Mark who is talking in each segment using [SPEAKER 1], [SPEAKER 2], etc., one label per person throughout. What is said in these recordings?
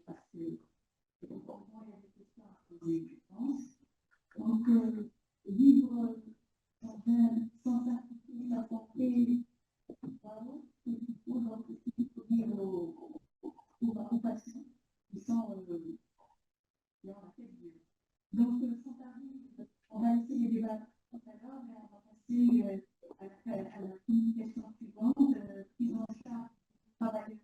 [SPEAKER 1] parce que pour moi, il y a des questions à poser, je pense. Donc, vivre sans sacrifier sa santé, pardon, il faut donc dire aux patients qui sont dans la tête de. Donc, sans tarder, on va essayer de débattre tout à l'heure, mais on va passer à la communication suivante, prise en charge du travail de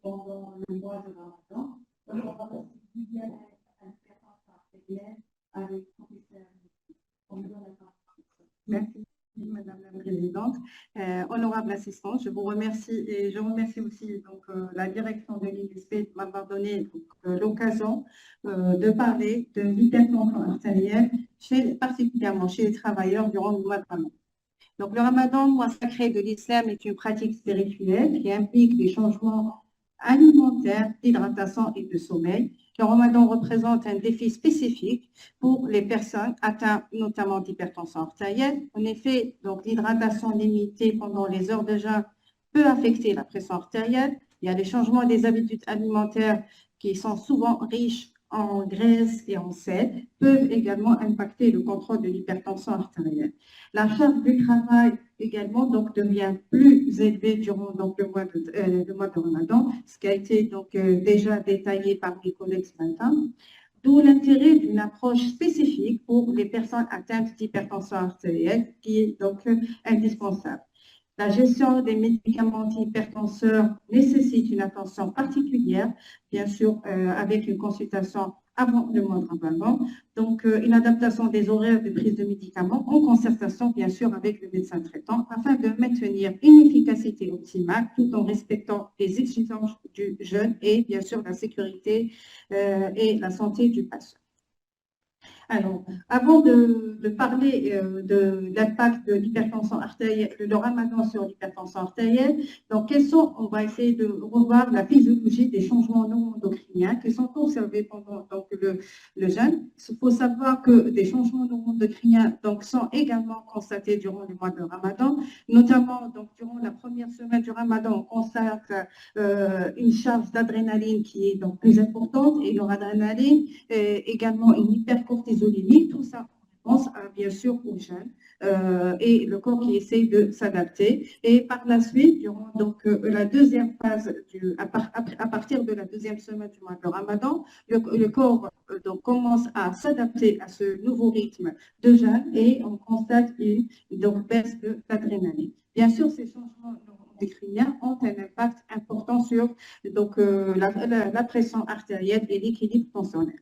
[SPEAKER 1] pendant le mois de Ramadan. Donc, on va passer du dialogue à l'hypertension artérielle avec le professeur. On me donne la parole.
[SPEAKER 2] Merci, Madame la Présidente. Honorable assistante, je vous remercie et je remercie aussi donc, la direction de l'INSP de m'avoir donné l'occasion de parler de l'hypertension artérielle, particulièrement chez les travailleurs durant le mois de Ramadan. Donc, le Ramadan, mois sacré de l'islam, est une pratique spirituelle qui implique des changements alimentaires, d'hydratation et de sommeil. Le Ramadan représente un défi spécifique pour les personnes atteintes notamment d'hypertension artérielle. En effet, donc l'hydratation limitée pendant les heures de jeûne peut affecter la pression artérielle. Il y a les changements des habitudes alimentaires qui sont souvent riches en graisse et en sel, peuvent également impacter le contrôle de l'hypertension artérielle. La charge du travail également donc, devient plus élevée durant donc, le mois de Ramadan, ce qui a été donc, déjà détaillé par mes collègues ce matin, d'où l'intérêt d'une approche spécifique pour les personnes atteintes d'hypertension artérielle qui est donc indispensable. La gestion des médicaments antihypertenseurs nécessite une attention particulière, bien sûr, avec une consultation avant le mois de Ramadan. Donc, une adaptation des horaires de prise de médicaments en concertation, bien sûr, avec le médecin traitant, afin de maintenir une efficacité optimale tout en respectant les exigences du jeûne et, bien sûr, la sécurité et la santé du patient. Alors, avant de parler de l'impact de l'hypertension artérielle, le Ramadan sur l'hypertension artérielle, donc on va essayer de revoir la physiologie des changements neuroendocriniens qui sont observés pendant donc, le jeûne. Il faut savoir que des changements neuroendocriniens donc, sont également constatés durant le mois de Ramadan, notamment donc, durant la première semaine du Ramadan, on constate une charge d'adrénaline qui est donc plus importante et l'adrénaline également une hypercortisolémie. Tout ça on pense bien sûr aux jeunes et le corps qui essaye de s'adapter. Et par la suite, durant donc, la deuxième phase, à partir de la deuxième semaine du mois de Ramadan, le corps donc, commence à s'adapter à ce nouveau rythme de jeûne et on constate une donc, baisse de l'adrénaline. Bien sûr, ces changements endocriniens ont un impact important sur donc, la pression artérielle et l'équilibre tensionnel.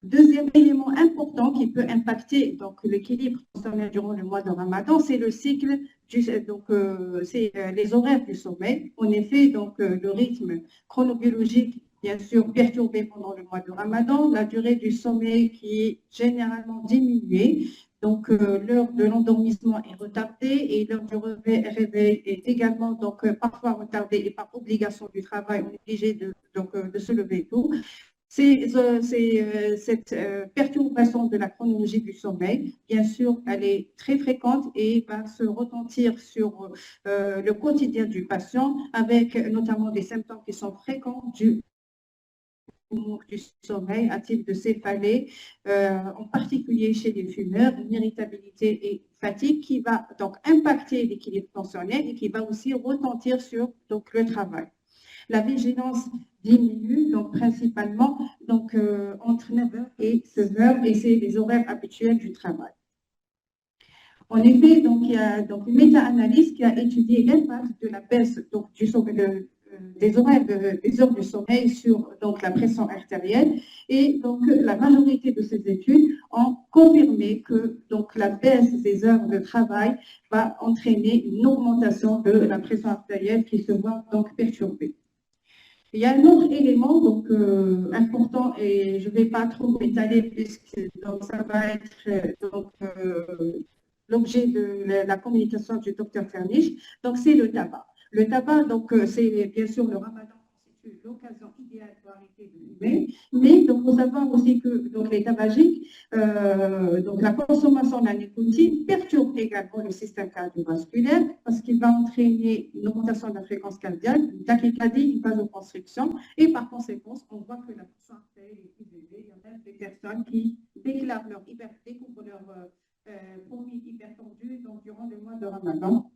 [SPEAKER 2] Deuxième élément important qui peut impacter l'équilibre tensionnel durant le mois de Ramadan, c'est le cycle, c'est les horaires du sommeil. En effet, donc, le rythme chronobiologique, bien sûr, perturbé pendant le mois de Ramadan, la durée du sommeil qui est généralement diminuée. Donc, l'heure de l'endormissement est retardée et l'heure du réveil est également donc, parfois retardée et par obligation du travail, on est obligé de se lever tôt. Cette perturbation de la chronologie du sommeil, bien sûr, elle est très fréquente et va se retentir sur le quotidien du patient avec notamment des symptômes qui sont fréquents du sommeil, à type de céphalée, en particulier chez les fumeurs, une irritabilité et fatigue qui va donc impacter l'équilibre tensionnel et qui va aussi retentir sur donc, le travail. La vigilance diminue, donc principalement donc, entre 9h et 16h, et c'est les horaires habituels du travail. En effet, donc, il y a donc, une méta-analyse qui a étudié l'impact de la baisse donc, des horaires des heures du sommeil sur donc, la pression artérielle, et donc la majorité de ces études ont confirmé que donc, la baisse des heures de travail va entraîner une augmentation de la pression artérielle qui se voit donc perturbée. Il y a un autre élément donc, important et je ne vais pas trop m'étaler puisque donc, ça va être l'objet de la communication du docteur Fernich. Donc, c'est le tabac. Le tabac, donc, c'est bien sûr le Ramadan que l'occasion idéale pour arrêter de fumer. Mais donc, il faut savoir aussi que donc, les tabagiques, donc la consommation de la nicotine perturbe également le système cardiovasculaire parce qu'il va entraîner une augmentation de la fréquence cardiaque, une tachycardie, une vasoconstriction. Et par conséquent, on voit que la pression artérielle est plus élevée. Il y a même des personnes qui découvrent leur premier hypertendu donc, durant le mois de Ramadan.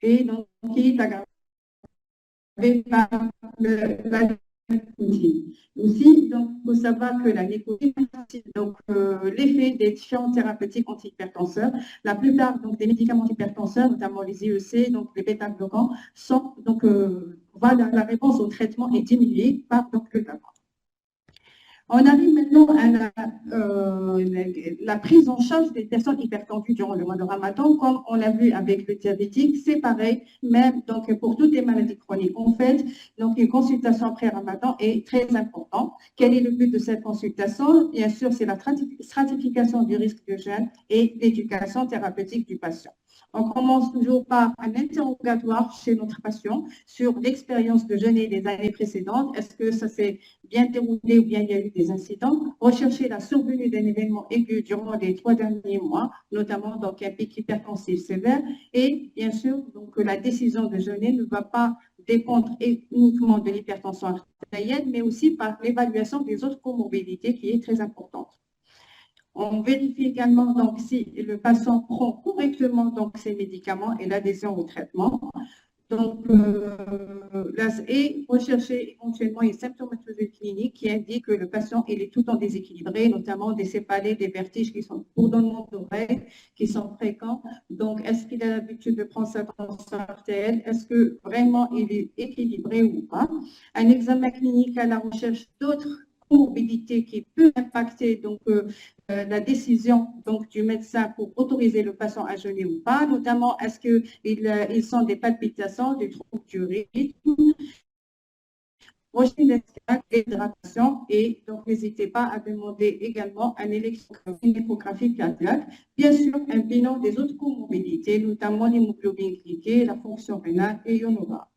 [SPEAKER 2] Et donc, qui est aggravé par la nicotine. Aussi, donc, il faut savoir que la nicotine, donc l'effet des différents thérapeutiques antihypertenseurs, la plupart donc, des médicaments antihypertenseurs, notamment les IEC, donc les bêta-bloquants, sont donc voilà, la réponse au traitement est diminuée par donc, le tabac. On arrive maintenant à la prise en charge des personnes hypertendues durant le mois de Ramadan, comme on l'a vu avec le diabétique, c'est pareil, même donc pour toutes les maladies chroniques. En fait, donc une consultation après Ramadan est très importante. Quel est le but de cette consultation? Bien sûr, c'est la stratification du risque de jeûne et l'éducation thérapeutique du patient. On commence toujours par un interrogatoire chez notre patient sur l'expérience de jeûner des années précédentes. Est-ce que ça s'est bien déroulé ou bien il y a eu des incidents? Rechercher la survenue d'un événement aigu durant les 3 derniers mois, notamment donc un pic hypertensif sévère. Et bien sûr, donc, la décision de jeûner ne va pas dépendre uniquement de l'hypertension artérielle, mais aussi par l'évaluation des autres comorbidités qui est très importante. On vérifie également donc, si le patient prend correctement donc, ses médicaments et l'adhésion au traitement. Donc, et rechercher éventuellement une symptomatologie clinique qui indique que le patient est tout le temps déséquilibré, notamment des céphalées, des vertiges qui sont bourdonnements d'oreilles, qui sont fréquents. Donc, est-ce qu'il a l'habitude de prendre sa tension artérielle? Est-ce que vraiment il est équilibré ou pas? Un examen clinique à la recherche d'autres comorbidités qui peut impacter donc, la décision donc, du médecin pour autoriser le patient à jeûner ou pas, notamment est-ce qu'ils sont des palpitations, des troubles du rythme, rejet d'hydratation et donc n'hésitez pas à demander également une échographie cardiaque, bien sûr un bilan des autres comorbidités, notamment l'hémoglobine glyquée, la fonction rénale et ionova.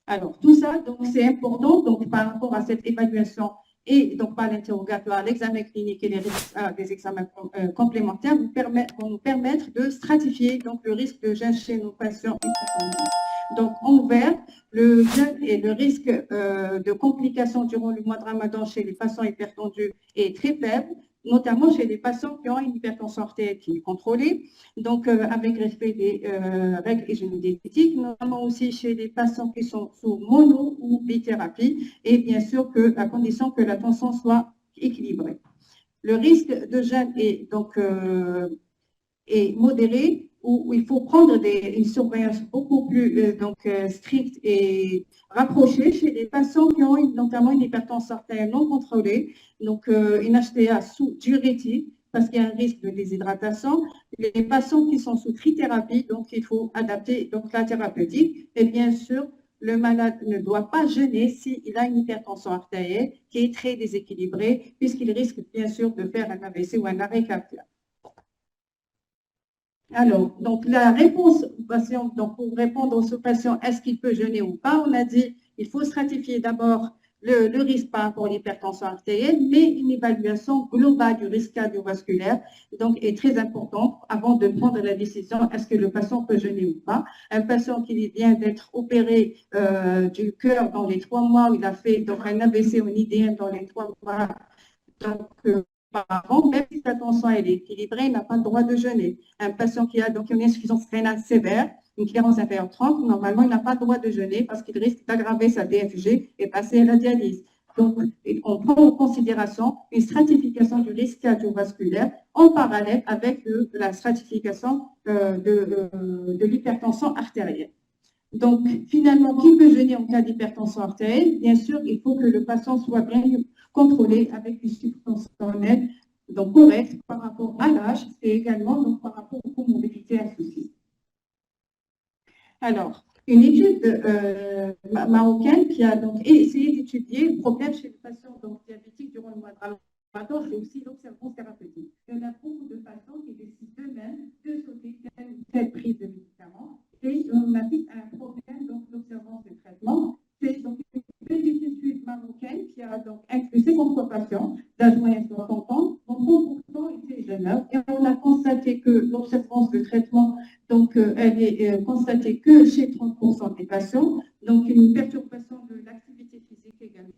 [SPEAKER 2] Alors tout ça donc c'est important donc par rapport à cette évaluation et donc par l'interrogatoire, l'examen clinique et les examens complémentaires vont nous permettre de stratifier donc, le risque de jeûne chez nos patients hypertendus. Donc en vert, le jeûne et le risque de complications durant le mois de Ramadan chez les patients hypertendus est très faible, notamment chez les patients qui ont une hypertension artérielle qui est contrôlée, donc avec respect des règles hygiéno-diététiques, notamment aussi chez les patients qui sont sous mono ou bithérapie, et bien sûr que à condition que la tension soit équilibrée. Le risque de jeûne est donc est modéré, où il faut prendre une surveillance beaucoup plus stricte et rapprochée chez les patients qui ont notamment une hypertension artérielle non contrôlée, donc une HTA sous-diurétique, parce qu'il y a un risque de déshydratation. Les patients qui sont sous trithérapie, donc il faut adapter donc, la thérapeutique. Et bien sûr, le malade ne doit pas jeûner s'il a une hypertension artérielle qui est très déséquilibrée, puisqu'il risque bien sûr de faire un AVC ou un arrêt cardiaque. Alors, donc la réponse au patient, donc pour répondre au patient, est-ce qu'il peut jeûner ou pas, on a dit il faut stratifier d'abord le risque par rapport à l'hypertension artérielle, mais une évaluation globale du risque cardiovasculaire donc, est très importante avant de prendre la décision est-ce que le patient peut jeûner ou pas. Un patient qui vient d'être opéré du cœur dans les 3 mois, où il a fait donc, un AVC ou un IDM dans les 3 mois, donc auparavant, même si sa tension est équilibrée, il n'a pas le droit de jeûner. Un patient qui a donc une insuffisance rénale sévère, une clairance inférieure 30, normalement, il n'a pas le droit de jeûner parce qu'il risque d'aggraver sa DFG et passer à la dialyse. Donc, on prend en considération une stratification du risque cardiovasculaire en parallèle avec la stratification de l'hypertension artérielle. Donc, finalement, qui peut jeûner en cas d'hypertension artérielle? Bien sûr, il faut que le patient soit bien contrôlé avec une sucre tensionnelle donc correcte par rapport à l'âge et également donc, par rapport aux comorbidités associées. Alors, une étude marocaine qui a donc essayé d'étudier le problème chez les patients donc, diabétiques durant le mois de Ramadan, c'est aussi l'observance thérapeutique. Il y en a beaucoup de patients qui décident d'eux-mêmes de sauter telle prise de médicaments et on a un problème donc l'observance de traitement. C'est donc une donc elle est constatée que chez 30% des patients, donc une perturbation de l'activité physique également.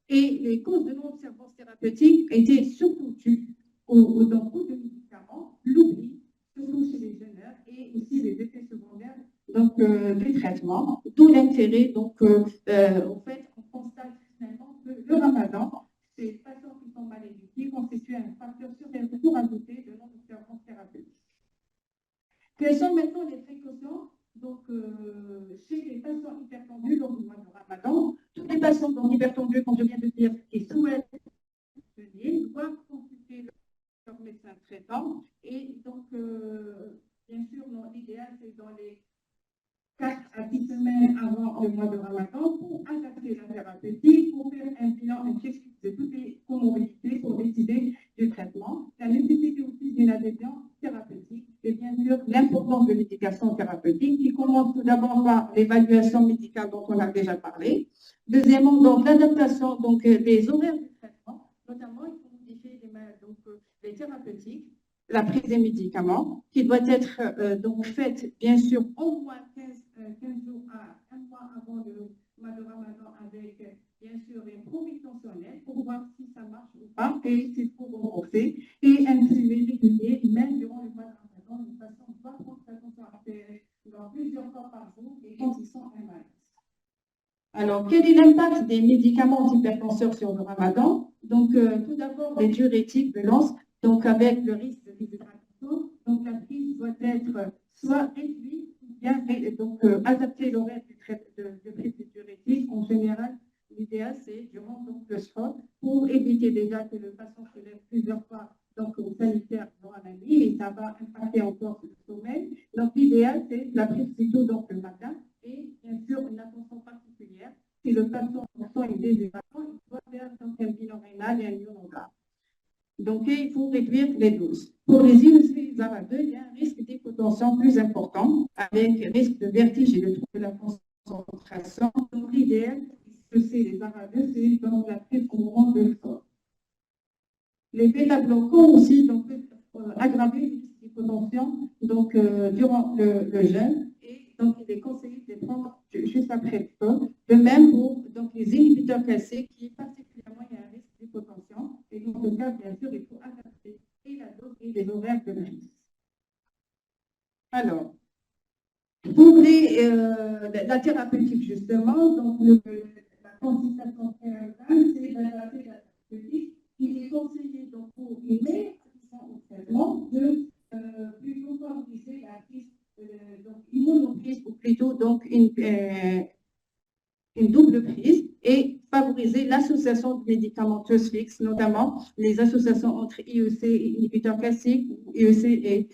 [SPEAKER 2] Et les causes de non-observance thérapeutique étaient surtout dues aux de médicaments, l'oubli, surtout chez les jeunes, et aussi les effets secondaires donc, du traitement. D'où l'intérêt, donc, en fait, on constate finalement que le ramadan, ces patients qui sont mal éduqués constituent un facteur surajouté de non-observance thérapeutique. Quelles sont maintenant les précautions donc, chez les patients hypertendus lors du mois de Ramadan? Tous les patients donc, hypertendus, comme je viens de dire, qui souhaitent venir, doivent consulter leur médecin traitant. Et donc, bien sûr, l'idéal, c'est dans les 4 à 10 semaines avant le mois de Ramadan pour adapter la thérapeutique, pour faire un bilan objectif de toutes les comorbidités pour décider du traitement. La nécessité aussi d'une adhésion thérapeutique et bien sûr l'importance de l'éducation thérapeutique qui commence tout d'abord par l'évaluation médicale dont on a déjà parlé. Deuxièmement, donc l'adaptation des horaires du traitement, notamment il faut modifier les thérapeutiques, la prise des médicaments qui doit être donc faite bien sûr au moins 15 jours à un mois avant le mois de Ramadan avec bien sûr une provie tensionnelle pour voir si ça marche ou pas et s'il faut renforcer et un suivi régulier même durant le mois de Ramadan. De façon on doit prendre sa tension artérielle plusieurs fois par jour et quand ils sont malades. Alors, quel est l'impact des médicaments antihypertenseurs sur le Ramadan? Donc, tout d'abord, les diurétiques de l'ANS, donc avec le risque de déshydratation. Donc, la prise doit être soit réduite ou bien adapter l'horaire de prise de diurétique. En général, l'idéal, c'est durant le sport pour éviter déjà que le patient se lève plusieurs fois au sanitaire durant la nuit et ça va impacter encore le sommeil. Donc, l'idéal, c'est la prise plutôt le matin et bien sûr une attention particulière. Si le patient est déshydratant, il doit faire un bilan rénal et un ionogramme. Donc, il faut réduire les doses. Pour les IEC ARA2, il y a un risque d'hypotension plus important avec risque de vertige et de trouble de la concentration. Donc, l'idéal, c'est les ARA2, c'est dans la prise courante de l'effort. Les bêta-bloquants aussi peuvent aggraver le risque d'hypotension durant le jeûne et donc il est conseillé de les prendre juste après le sport. De même pour les inhibiteurs calciques qui particulièrement il y a un risque d'hypotension et dans ce cas bien sûr il faut adapter et la dose et les horaires de prise. Alors, pour la thérapeutique justement, la consultation préalable, c'est d'adapter la thérapeutique. Il est conseillé pour une meilleure adhésion au traitement de plutôt favoriser la prise une monoprise ou plutôt une double prise et favoriser l'association médicamenteuse fixe, notamment les associations entre IEC et inhibiteurs classiques, IEC et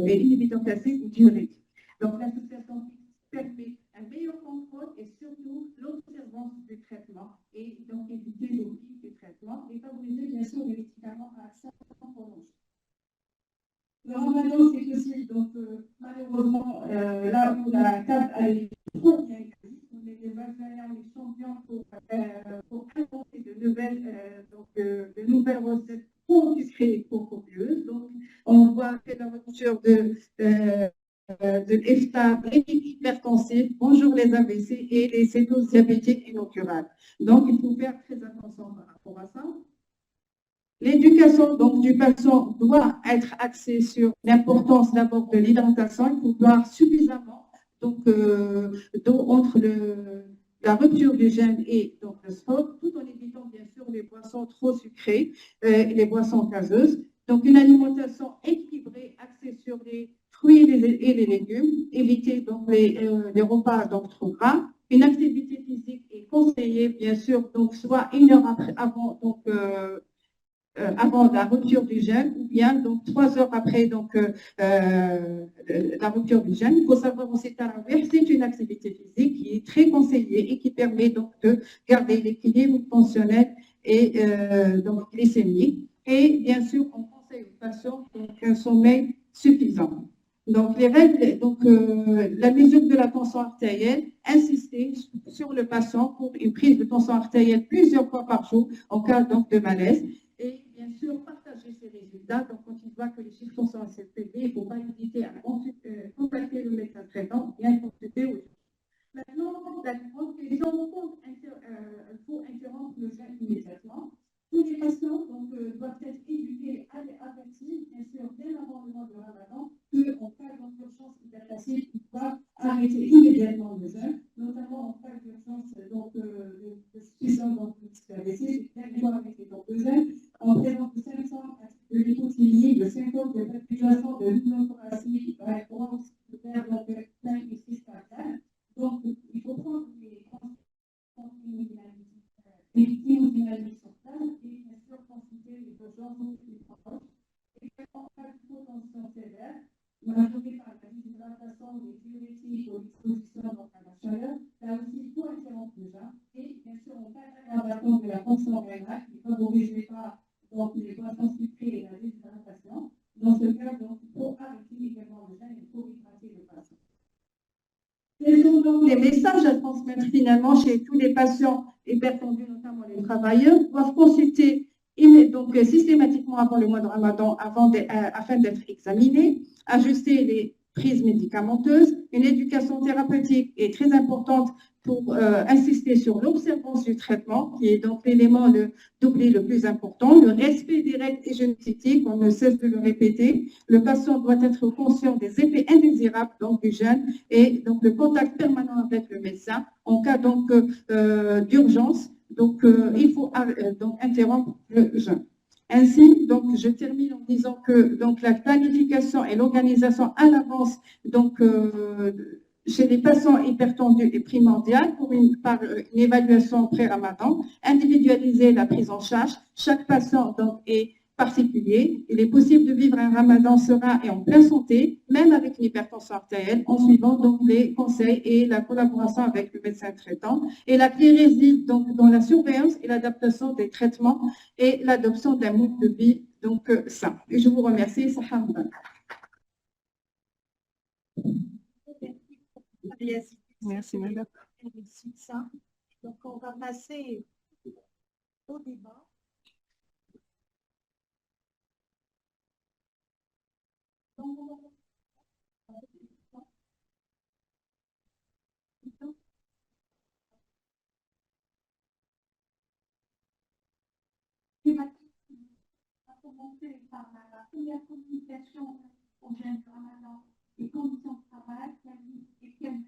[SPEAKER 2] inhibiteurs classiques ou diurétiques. Donc l'association fixe permet un meilleur contrôle et surtout l'observance du traitement et donc éviter l'oubli du traitement et favoriser bien sûr les médicaments à action prolongée. Le ramadan, c'est aussi, malheureusement, là où la table a été trop bien écrite, on est les vainqueurs, les champions pour inventer de nouvelles recettes trop sucrées et trop copieuses. Donc, on voit que la rupture de l'EFTA, l'hypertensif, bonjour les AVC et les cétoses diabétiques inaugurales. Donc, il faut faire très attention par rapport à ça. L'éducation du patient doit être axée sur l'importance d'abord de l'hydratation. Il faut boire suffisamment d'eau entre la rupture du jeûne et le sport, tout en évitant bien sûr les boissons trop sucrées et les boissons gazeuses. Donc une alimentation équilibrée axée sur les fruits et les légumes, éviter les repas trop gras. Une activité physique est conseillée bien sûr soit une heure avant la rupture du jeûne ou bien 3 heures après la rupture du jeûne. Il faut savoir aussi que c'est une activité physique qui est très conseillée et qui permet de garder l'équilibre fonctionnel et glycémique. Et bien sûr, on conseille aux patients un sommeil suffisant. Donc, les règles, la mesure de la tension artérielle, insister sur le patient pour une prise de tension artérielle plusieurs fois par jour en cas de malaise. Et bien sûr partager ces résultats. Donc, quand il voit que les chiffres sont assez élevés, il ne faut pas hésiter à contacter le médecin traitant, bien consulter aussi. Maintenant, la grande question, il faut interrompre le jeûne immédiatement. Tous les patients doivent être éduqués et avertis, bien sûr, dès avant le mois de Ramadan, qu'en cas d'urgence hypertensive, ils doivent arrêter immédiatement le jeûne, notamment en cas d'urgence de suffisance d'AVC, ils doivent arrêter donc le jeûne. En présence de symptômes de l'hypothyrémie, de symptômes de perturbation de l'hypothyrémie, de réponse, de perte de plein et cardiaque. Donc, il faut prendre les hémodynamiques sur place et bien sûr consulter les urgences les proches. Et en cas de hypotension sévère, majorée par la déshydratation, les diurétiques ou l'exposition à la chaleur, là aussi il faut interrompre le jeûne. Et bien sûr, en cas d'aggravation de la tension rénale, qui ne favorise pas les boissons sucrées et la déshydratation, dans ce cas, il faut arrêter également le jeûne, il faut hydrater le patient. Quels sont donc les messages à transmettre finalement chez tous les patients hypertendus, notamment les travailleurs, doivent consulter systématiquement avant le mois de Ramadan afin d'être examinés, ajuster les prises médicamenteuses. Une éducation thérapeutique est très importante pour insister sur l'observance du traitement, qui est donc l'élément d'oubli le plus important, le respect des règles hygiéniques, on ne cesse de le répéter. Le patient doit être conscient des effets indésirables du jeûne et donc le contact permanent avec le médecin en cas d'urgence. Il faut interrompre le jeûne. Ainsi, je termine en disant que la planification et l'organisation à l'avance chez les patients hypertendus est primordiale par une évaluation pré-Ramadan, individualiser la prise en charge. Chaque patient est particulier. Il est possible de vivre un Ramadan serein et en pleine santé, même avec une hypertension artérielle, en suivant les conseils et la collaboration avec le médecin traitant. Et la clé réside dans la surveillance et l'adaptation des traitements et l'adoption d'un mode de vie sain. Et je vous remercie.
[SPEAKER 3] Merci, madame.
[SPEAKER 1] Donc, on va passer au débat. On va commencer par la première communication au jeune Ramadan, les conditions de travail, et quelles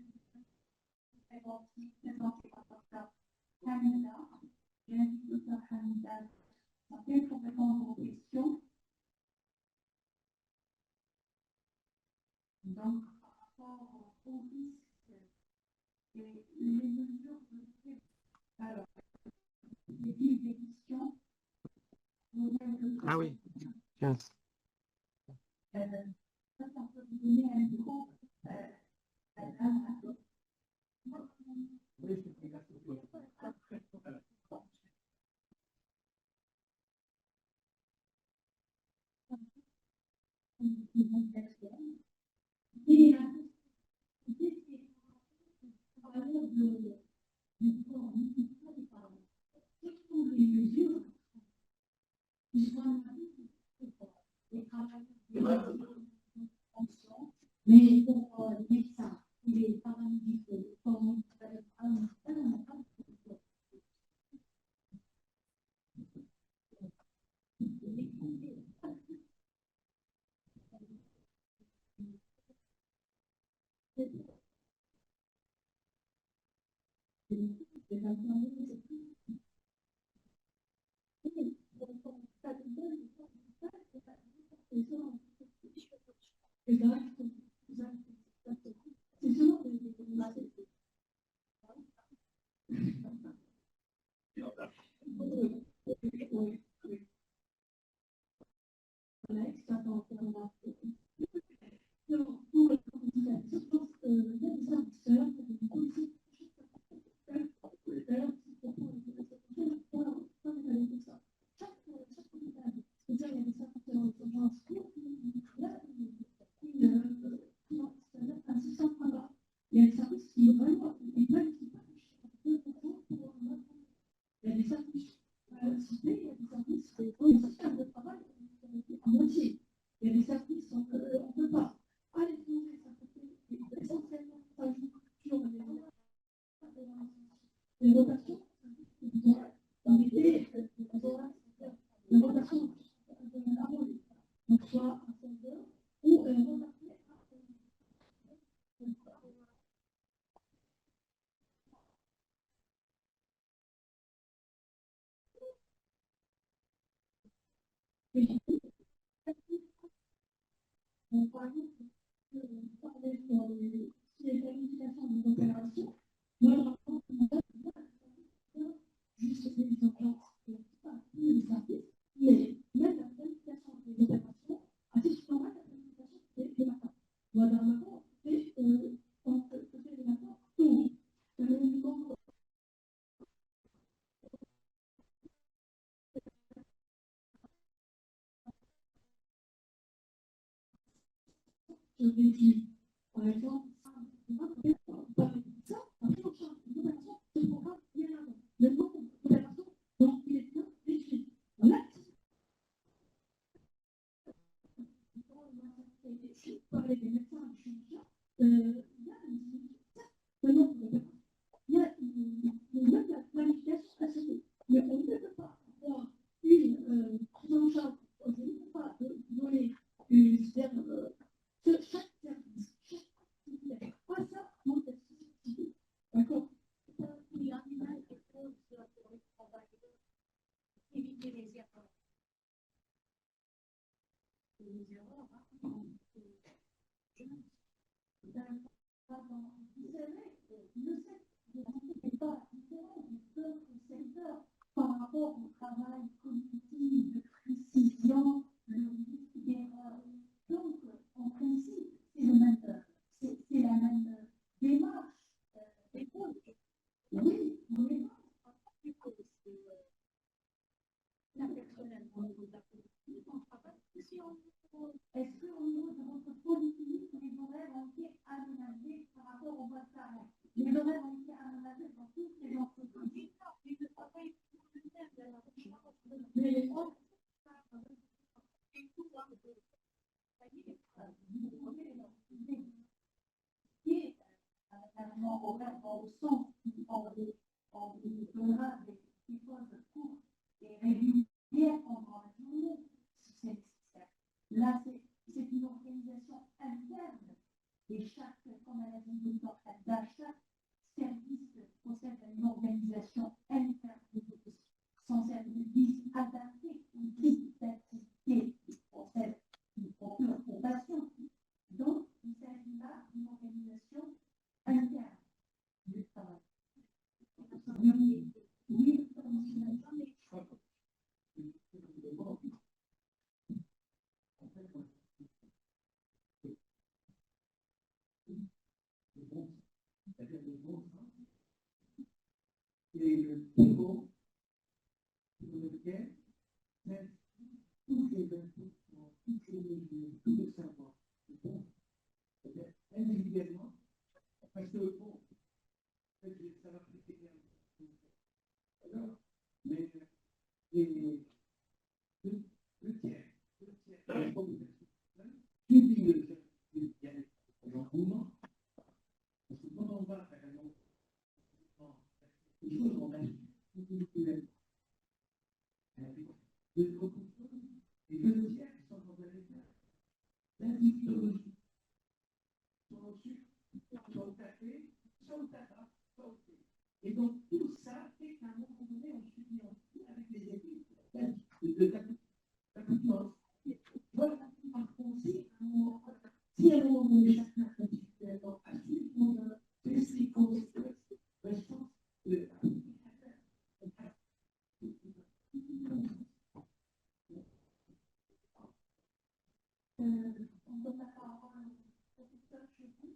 [SPEAKER 1] présentées par Dr. Hamida. J'invite Dr. Hamida pour répondre aux questions. Donc, par rapport aux risques et les mesures de alors, les guides d'édition.
[SPEAKER 3] Ah oui, 15.
[SPEAKER 1] Ça peut vous donner un micro à la mais pour les médecins, les paramédicaux, comme On parlait sur les planifications des opérations. Moi, je raconte juste les urgences et pas tous les services, mais même la planification des opérations, assez souvent la planification des matins. Moi, dans le matin, on faisait les matins tôt. Le nombre de réduits, par exemple, ça, en prise en charge des opérations, ce programme bien avant. Le nombre d'opérations, donc il est bien réduit. Là, si vous parlez des médecins du chirurgien, il y a une diminution, le nombre d'opérations. Il y a même la planification assez. Mais on ne peut pas avoir une prise en charge, on ne peut pas donner chaque service, chaque activité. Pas ça, non, c'est susceptible. D'accord. Il y a une chose sur le travail, éviter les erreurs. Les erreurs, vous savez, le secteur n'est pas différent d'autres secteurs par rapport au travail cognitif, de précision, le risque d'erreur. Donc, en principe, c'est la même démarche. Oui, oui. La personnelle, au niveau de la politique, on travaille aussi en est-ce qu'au niveau de votre politique, les horaires ont été aménagés par rapport au vote carré? Les horaires ont été aménagés dans toutes les entreprises. Mais le travail communautaire de la recherche, mais les autres, et tout va vous voyez, vous avez l'idée qui est un horaire dans le sens où on vous donnera des pauses courtes et régulières pendant la journée, si c'est nécessaire. Là, c'est une organisation interne et chaque, comme elle a dit le docteur, chaque service possède une organisation interne son service adapté au type d'activité qui possède une préoccupation. Donc, il s'agit là d'une organisation interne du travail. Oui, et le niveau sur lequel même tous les inputs, toutes les mesures, tout le savoir, individuellement, parce que bon, ça va plus bien. Alors, mais le tiers, la population, publie le certificat d'engouement, parce que quand on va faire un engouement, les choses vont agir individuellement. De beaucoup de choses, et deux tiers qui sont dans un état d'individuologie, sur le sucre, sur le café, sur le tabac, sur le thé. Et donc, tout ça fait qu'à un moment donné, on se dit avec les équipes de l'accoutumance. Voilà, par contre, si à un moment donné, chacun individuellement assume son esprit conséquence, je pense que on donne la parole au professeur Chebou.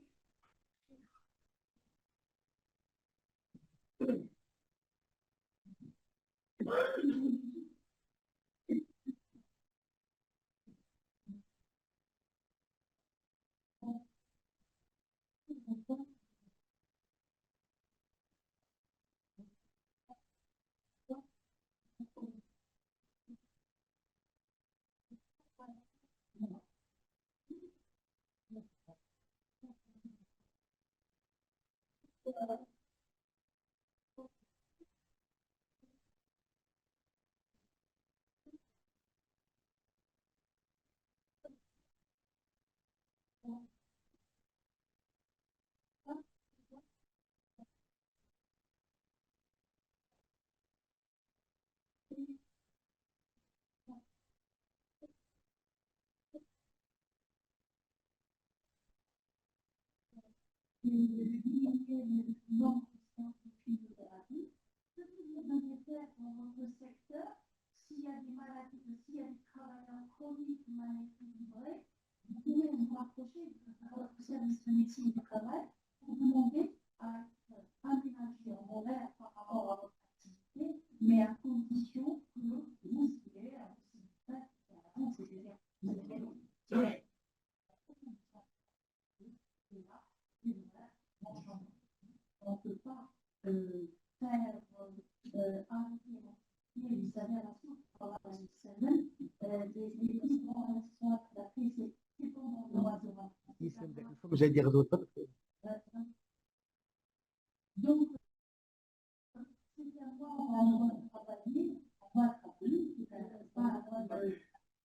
[SPEAKER 1] diminuer le nombre de chimiothérapie. Ce qui est nécessaire dans votre secteur, s'il y a des maladies, s'il y a des travailleurs chroniques mal équilibrés, vous pouvez vous rapprocher de votre service de médecine du travail pour demander à aménager un horaire par rapport à votre activité, mais à condition que vous ayez la possibilité on ne peut pas faire arrêter vous savez, à la source, les plus grands exploitatrices, c'est pendant le droit de
[SPEAKER 3] Il faut que j'aille dire d'autres.
[SPEAKER 1] donc, c'est à voir, on va travailler, on va travailler,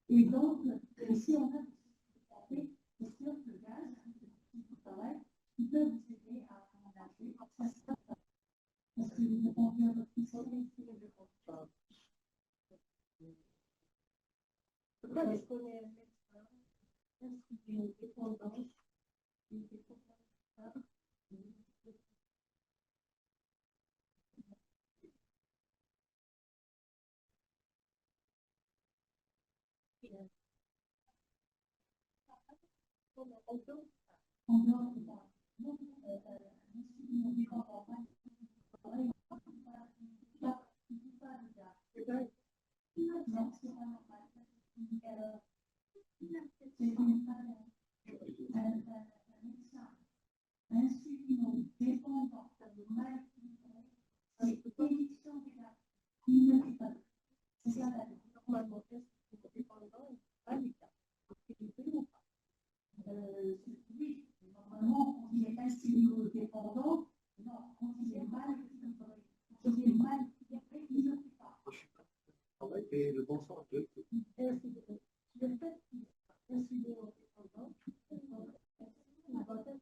[SPEAKER 1] et donc, si on a des difficultés, c'est sûr que le gaz, le travail, ils peuvent vous aider à aménager. Parce que nous avons vu notre système, c'est le contrat. Est-ce qu'on est un médecin? Est-ce qu'il y a une dépendance? Une dépendance? En dehors de ça, donc, nous vivons non, c'est pas normal. C'est une femme, un médecin, insulino, dépendant, mal équilibré, c'est édition des gars. Il ne fait pas. C'est ça la vie. Normalement, est-ce que dépendant ou pas les cas? Oui, normalement, on est insulino dépendant. Non, quand il est mal équilibré, quand il est mal équilibré, il ne fait pas.
[SPEAKER 3] Et le bon sens de
[SPEAKER 1] Le fait qu'il soit insulino dépendant, il va être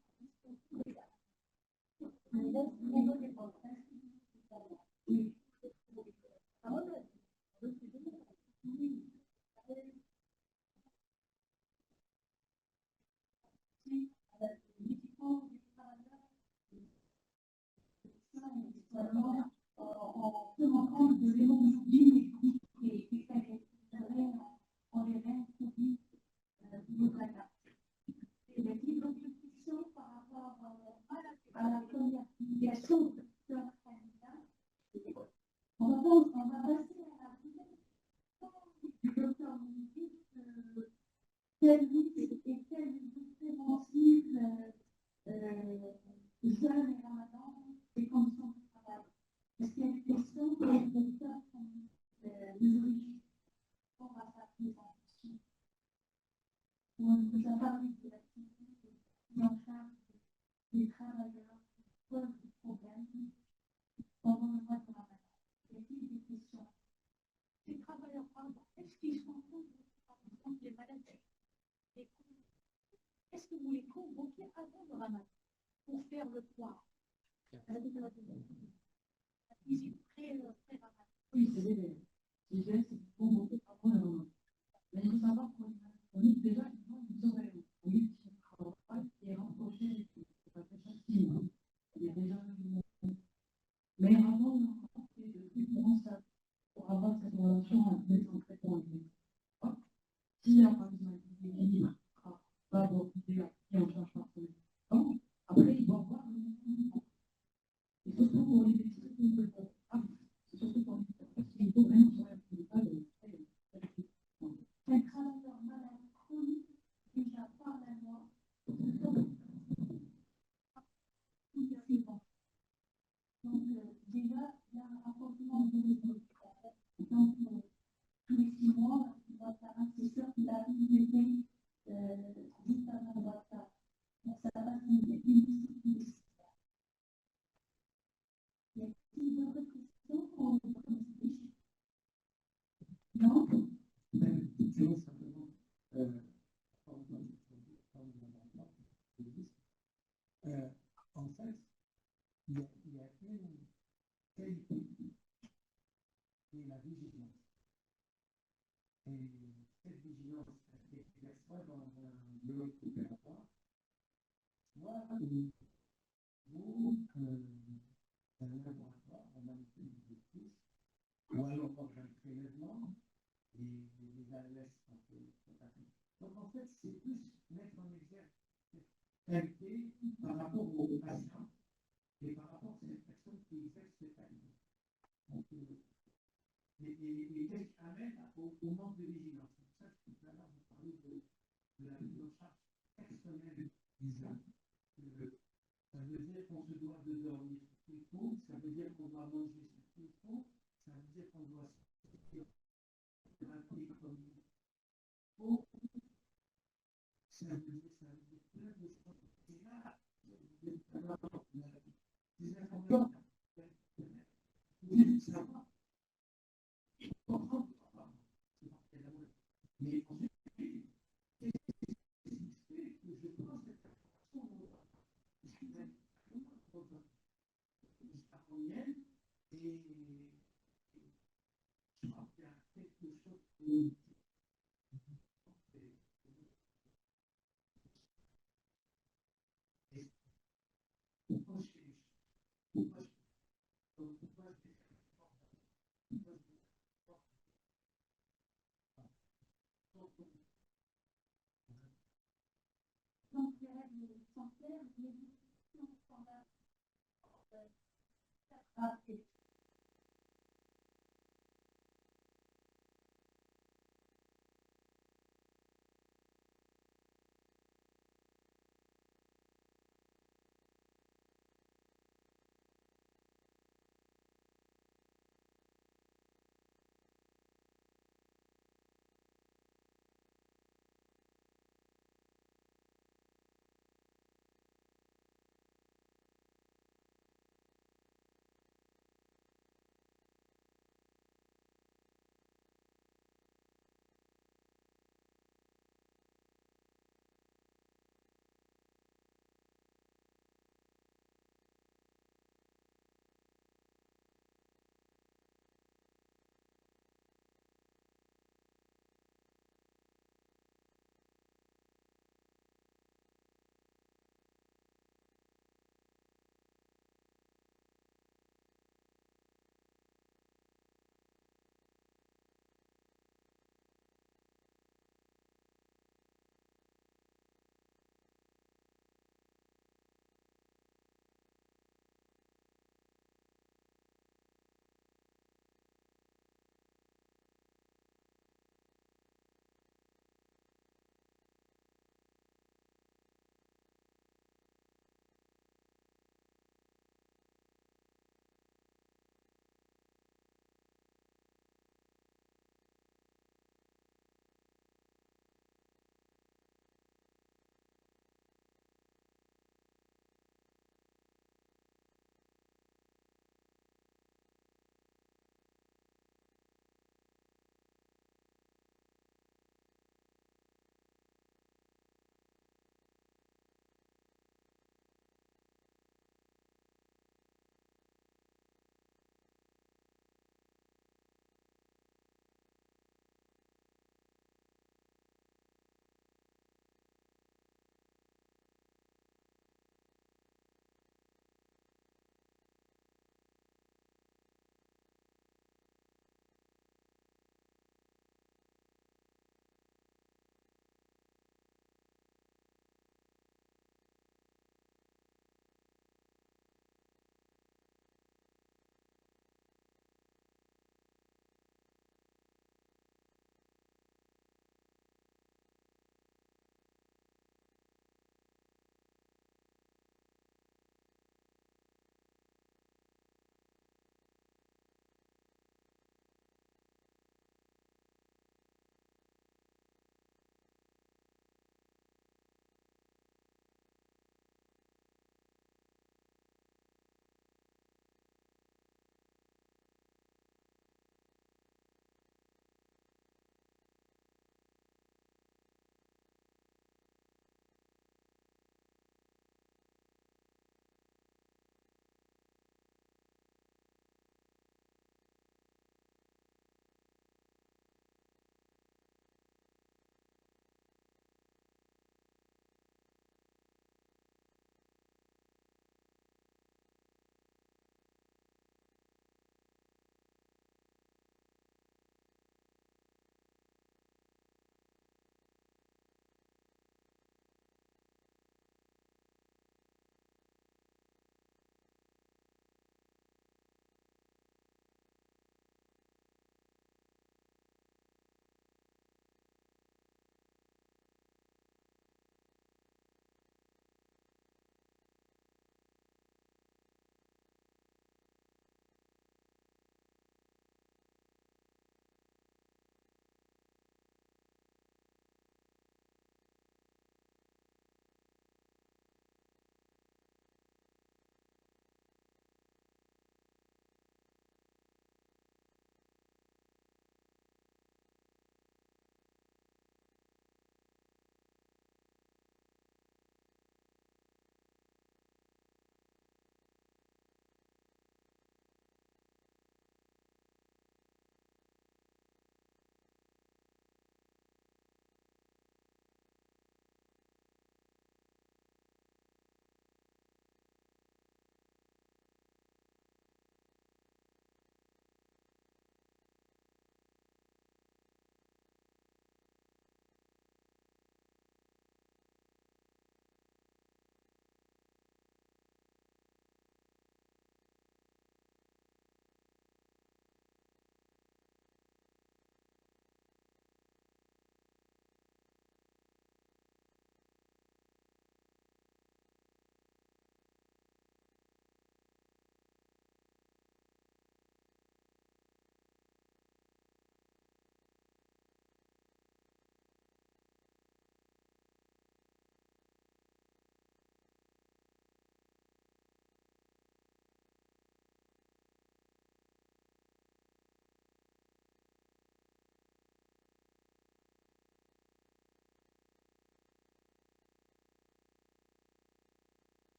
[SPEAKER 1] oui. On peut rendre compte de l'hémoglobine et des en les reins produits de la carte. Et les petites observations par rapport à la première publication de Dr. Hamilton. On va passer à la deuxième du docteur Munich, quel risque et quel préventif jeune et ramadan des conditions de travail. Est-ce qu'il y a des questions pour les docteurs les origines pour la présentation? On nous a parlé de l'activité de en charge des travailleurs qui posent des problèmes pendant le mois de ramadan. Y a-t-il des questions?
[SPEAKER 4] Les travailleurs, est-ce qu'ils sont contre les maladies? Est-ce que vous les convoquez avant le ramadan pour faire le point? Visite pré-ramadan.
[SPEAKER 1] Oui, c'est vrai. L'idée, c'est de convoquer avant le ramadan. Mais il faut savoir qu'on est déjà ils auraient un outil de travail qui est rapproché, c'est pas très facile. Il y a déjà mais avant, on a fait de différents stades pour avoir cette relation avec les traitement. S'il y a par exemple des équilibres, va avoir l'idée qui en charge par son temps, après, il doit voir le mouvement. Et surtout pour les équipes qui ne peuvent pas. C'est surtout pour les équipes parce qu'il faut vraiment se réfléchir pas de un travailleur malade chronique, déjà par la loi, donc, déjà, il y a un rapprochement de l'équipe. Donc, tous les 6 mois, il va faire un assesseur qui a une idée juste avant le WhatsApp. Donc, ça va être une discipline. Y a-t-il d'autres questions pour le comité? Non?
[SPEAKER 5] Effectivement, simplement, en fait, il y a une qualité qui est la vigilance. Et cette vigilance, elle s'exerce soit dans un bureau opératoire, soit un laboratoire, on manipule des touches, ou alors quand j'ai un prélèvement, les ALS sont fait. Donc en fait, c'est plus mettre en exergue cette qualité par rapport aux patients et par rapport à ces personnes qui exercent cette qualité. Donc, et qu'est-ce qui amène au manque de vigilance. C'est pour ça que tout à l'heure, vous parlez de la prise en charge personnelle du jeune. Ça veut dire qu'on se doit de dormir ce qu'il faut, ça veut dire qu'on doit manger ce qu'il faut, ça veut dire qu'on doit sortir rappeler comme il faut, ça veut dire plein de choses. Et là, des informations, vous savoir, comprendre, mais ensuite, qu'est-ce qui fait que je prends cette information et je crois qu'il y a quelque chose qui
[SPEAKER 1] Donc, les règles sanitaires, l'éducation standard,